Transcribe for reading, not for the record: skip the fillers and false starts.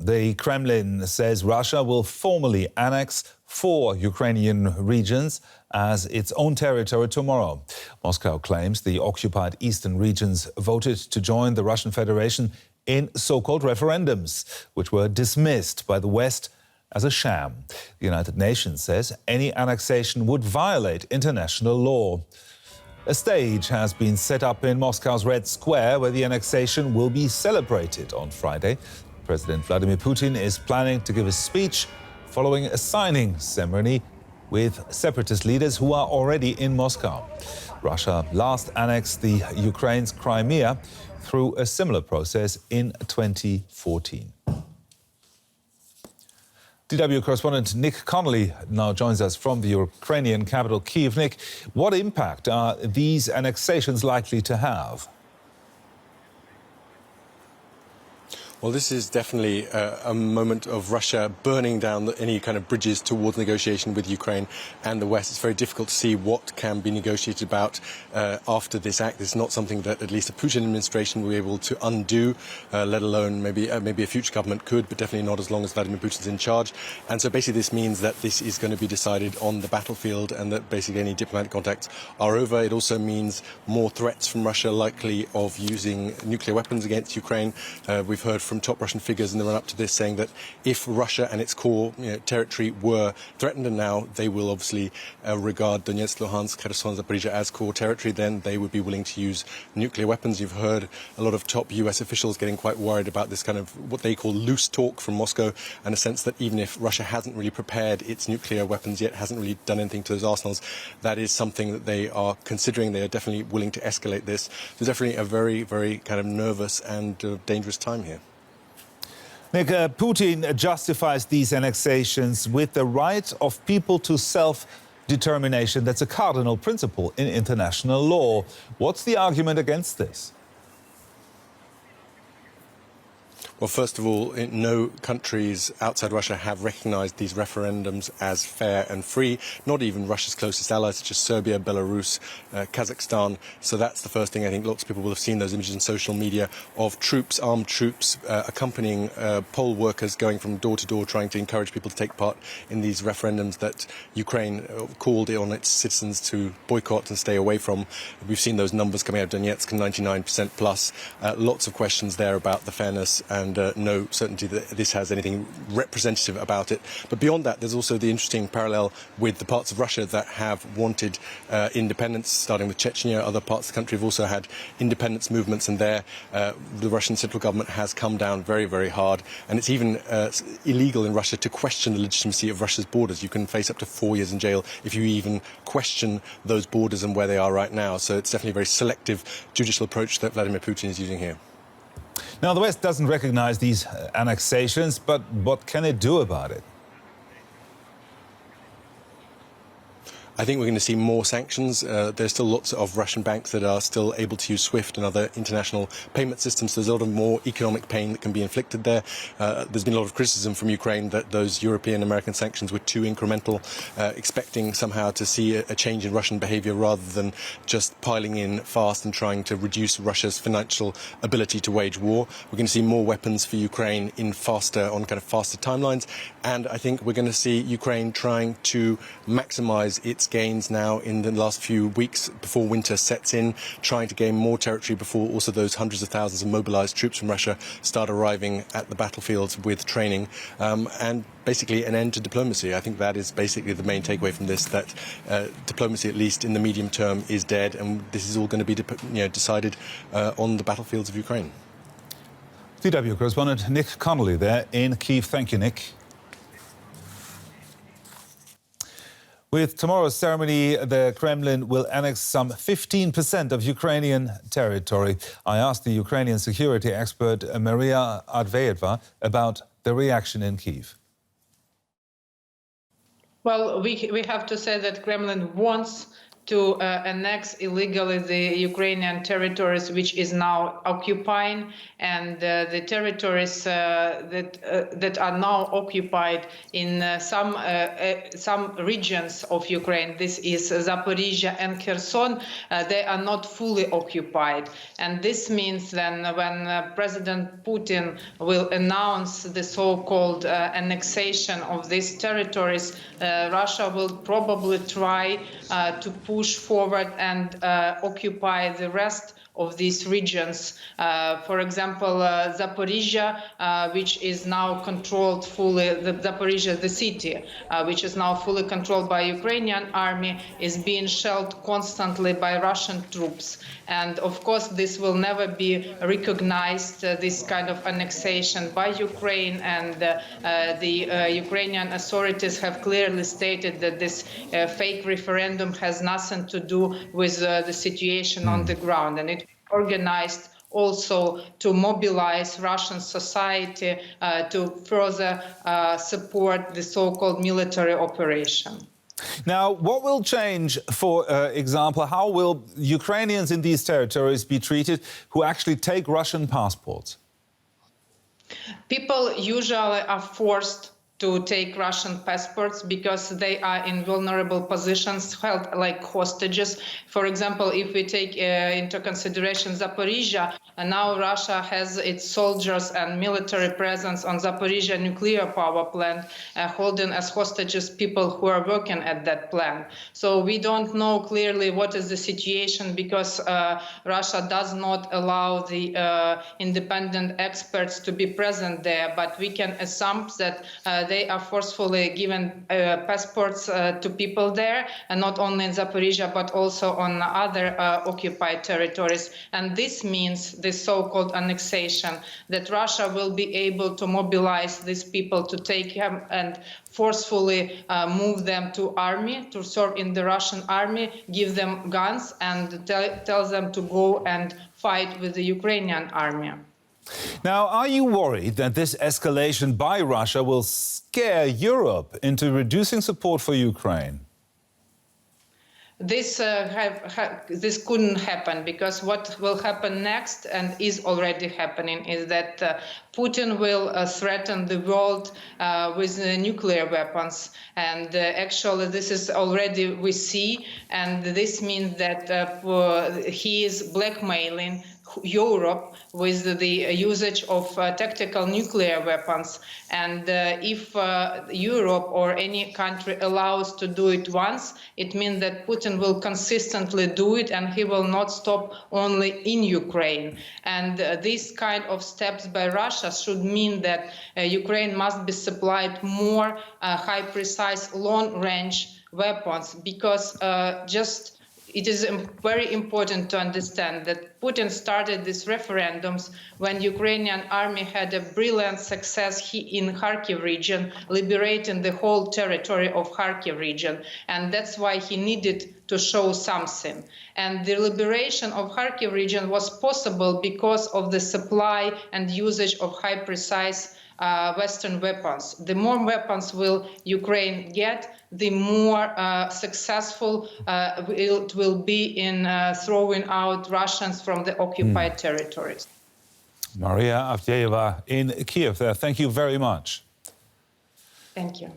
The Kremlin says Russia will formally annex 4 Ukrainian regions as its own territory tomorrow. Moscow claims the occupied eastern regions voted to join the Russian Federation in so-called referendums, which were dismissed by the West as a sham. The United Nations says any annexation would violate international law. A stage has been set up in Moscow's Red Square where the annexation will be celebrated on Friday. President Vladimir Putin is planning to give a speech following a signing ceremony with separatist leaders who are already in Moscow. Russia last annexed the Ukraine's Crimea through a similar process in 2014. DW correspondent Nick Connolly now joins us from the Ukrainian capital, Kyiv. Nick, what impact are these annexations likely to have? Well, this is definitely a moment of Russia burning down any kind of bridges towards negotiation with Ukraine and the West. It's very difficult to see what can be negotiated about after this act. It's not something that at least the Putin administration will be able to undo, let alone maybe a future government could, but definitely not as long as Vladimir Putin's in charge. And so basically this means that this is going to be decided on the battlefield and that basically any diplomatic contacts are over. It also means more threats from Russia, likely of using nuclear weapons against Ukraine. We've heard from top Russian figures in the run-up to this saying that if Russia and its core territory were threatened, and now they will obviously regard Donetsk, Luhansk, Kherson, Zaporizhzhia as core territory, then they would be willing to use nuclear weapons. You've heard a lot of top US officials getting quite worried about this kind of what they call loose talk from Moscow, and a sense that even if Russia hasn't really prepared its nuclear weapons yet, hasn't really done anything to those arsenals, that is something that they are considering. They are definitely willing to escalate this. There's definitely a very, very kind of nervous and dangerous time here. Nick, Putin justifies these annexations with the right of people to self-determination. That's a cardinal principle in international law. What's the argument against this? Well, first of all, no countries outside Russia have recognized these referendums as fair and free, not even Russia's closest allies, such as Serbia, Belarus, Kazakhstan. So that's the first thing. I think lots of people will have seen those images on social media of troops, armed troops, accompanying poll workers going from door to door, trying to encourage people to take part in these referendums that Ukraine called on its citizens to boycott and stay away from. We've seen those numbers coming out of Donetsk, 99% plus. Lots of questions there about the fairness and no certainty that this has anything representative about it. But beyond that, there's also the interesting parallel with the parts of Russia that have wanted independence, starting with Chechnya. Other parts of the country have also had independence movements, and there the Russian central government has come down very, very hard. And it's even illegal in Russia to question the legitimacy of Russia's borders. You can face up to 4 years in jail if you even question those borders and where they are right now. So it's definitely a very selective judicial approach that Vladimir Putin is using here. Now, the West doesn't recognize these annexations, but what can it do about it? I think we're going to see more sanctions. There's still lots of Russian banks that are still able to use SWIFT and other international payment systems. So there's a lot of more economic pain that can be inflicted there. There's been a lot of criticism from Ukraine that those European American sanctions were too incremental, expecting somehow to see a change in Russian behavior rather than just piling in fast and trying to reduce Russia's financial ability to wage war. We're going to see more weapons for Ukraine on kind of faster timelines. And I think we're going to see Ukraine trying to maximize its gains now in the last few weeks before winter sets in, trying to gain more territory before also those hundreds of thousands of mobilized troops from Russia start arriving at the battlefields with training, and basically an end to diplomacy. I think that is basically the main takeaway from this, that diplomacy, at least in the medium term, is dead, and this is all going to be decided on the battlefields of Ukraine. DW correspondent Nick Connolly there in Kyiv. Thank you, Nick. With tomorrow's ceremony, the Kremlin will annex some 15% of Ukrainian territory. I asked the Ukrainian security expert Maria Adveyeva about the reaction in Kyiv. Well, we have to say that Kremlin wants to annex illegally the Ukrainian territories, which is now occupying, and the territories that are now occupied in some regions of Ukraine. This is Zaporizhzhia and Kherson. They are not fully occupied, and this means then when President Putin will announce the so-called annexation of these territories, Russia will probably try to push forward and occupy the rest of these regions. For example, Zaporizhzhia, which is now controlled fully, Zaporizhzhia, the city, which is now fully controlled by Ukrainian army, is being shelled constantly by Russian troops. And of course, this will never be recognized, this kind of annexation by Ukraine. And the Ukrainian authorities have clearly stated that this fake referendum has nothing to do with the situation on the ground. And it organized also to mobilize Russian society to further support the so-called military operation. Now, what will change, for example, how will Ukrainians in these territories be treated who actually take Russian passports? People usually are forced to take Russian passports because they are in vulnerable positions, held like hostages. For example, if we take into consideration Zaporizhzhia, and now Russia has its soldiers and military presence on Zaporizhzhia nuclear power plant, holding as hostages people who are working at that plant. So we don't know clearly what is the situation because Russia does not allow the independent experts to be present there, but we can assume that they are forcefully given passports to people there, and not only in Zaporizhzhia, but also on other occupied territories. And this means the so-called annexation, that Russia will be able to mobilize these people to take them and forcefully move them to army, to serve in the Russian army, give them guns and tell them to go and fight with the Ukrainian army. Now, are you worried that this escalation by Russia will scare Europe into reducing support for Ukraine? This couldn't happen, because what will happen next, and is already happening, is that Putin will threaten the world with nuclear weapons. And actually, this is already we see, and this means that he is blackmailing Europe with the usage of tactical nuclear weapons. And if Europe or any country allows to do it once, it means that Putin will consistently do it, and he will not stop only in Ukraine. And these kind of steps by Russia should mean that Ukraine must be supplied more high precise long range weapons, because it is very important to understand that Putin started these referendums when Ukrainian army had a brilliant success in Kharkiv region, liberating the whole territory of Kharkiv region. And that's why he needed to show something. And the liberation of Kharkiv region was possible because of the supply and usage of high precise Western weapons. The more weapons will Ukraine get, the more successful it will be in throwing out Russians from the occupied territories. Maria Avdeeva in Kiev there. Thank you very much. Thank you.